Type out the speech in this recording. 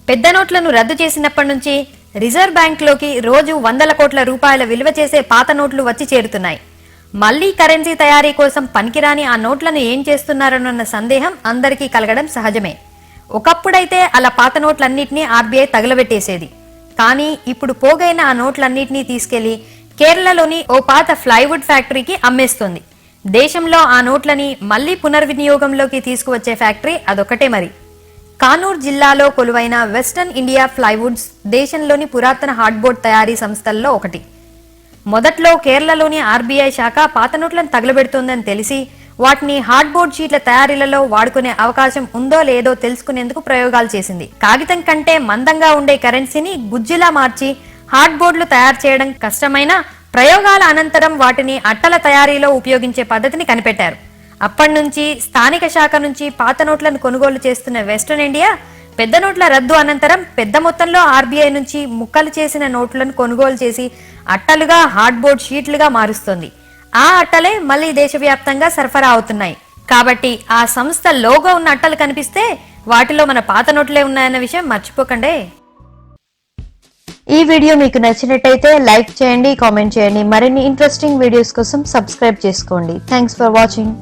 పెద్ద నోట్లను రద్దు చేసినప్పటి నుంచి రిజర్వ్ బ్యాంక్లోకి రోజు వందల కోట్ల రూపాయల విలువ చేసే పాత నోట్లు వచ్చి చేరుతున్నాయి. మళ్లీ కరెన్సీ తయారీ కోసం పనికిరాని ఆ నోట్లను ఏం చేస్తున్నారన్న సందేహం అందరికీ కలగడం సహజమే. ఒకప్పుడైతే అలా పాత నోట్లన్నింటినీ ఆర్బీఐ తగలబెట్టేసేది. కానీ ఇప్పుడు పోగైన ఆ నోట్లన్నింటినీ తీసుకెళ్లి కేరళలోని ఓ పాత ప్లైవుడ్ ఫ్యాక్టరీకి అమ్మేస్తోంది. దేశంలో ఆ నోట్లని మళ్లీ పునర్వినియోగంలోకి తీసుకువచ్చే ఫ్యాక్టరీ అదొకటే మరి. కానూర్ జిల్లాలో కొలువైన వెస్టర్న్ ఇండియా ప్లైవుడ్స్ దేశంలోని పురాతన హార్డ్బోర్డ్ తయారీ సంస్థల్లో ఒకటి. మొదట్లో కేరళలోని ఆర్బీఐ శాఖ పాత నోట్లను తగలబెడుతోందని తెలిసి వాటిని హార్డ్బోర్డ్ షీట్ల తయారీలలో వాడుకునే అవకాశం ఉందో లేదో తెలుసుకునేందుకు ప్రయోగాలు చేసింది. కాగితం కంటే మందంగా ఉండే కరెన్సీని గుజ్జులా మార్చి హార్డ్బోర్డులు తయారు చేయడం కష్టమైన ప్రయోగాల అనంతరం వాటిని అట్టల తయారీలో ఉపయోగించే పద్ధతిని కనిపెట్టారు. అప్పటి నుంచి స్థానిక శాఖ నుంచి పాత నోట్లను కొనుగోలు చేస్తున్న వెస్టర్న్ ఇండియా పెద్ద నోట్ల రద్దు అనంతరం పెద్ద మొత్తంలో ఆర్బీఐ నుంచి ముక్కలు చేసిన నోట్లను కొనుగోలు చేసి అట్టలుగా హార్డ్బోర్డ్ షీట్లుగా మారుస్తోంది. ఆ అట్టలే మళ్లీ దేశవ్యాప్తంగా సరఫరా అవుతున్నాయి. కాబట్టి ఆ సంస్థ లోగో ఉన్న అట్టలు కనిపిస్తే వాటిలో మన పాత నోట్లే ఉన్నాయన్న విషయం మర్చిపోకండి. ఈ వీడియో మీకు నచ్చినట్టయితే లైక్ చేయండి, కామెంట్ చేయండి. మరిన్ని ఇంట్రెస్టింగ్ వీడియోస్ కోసం సబ్స్క్రైబ్ చేసుకోండి. Thanks for watching.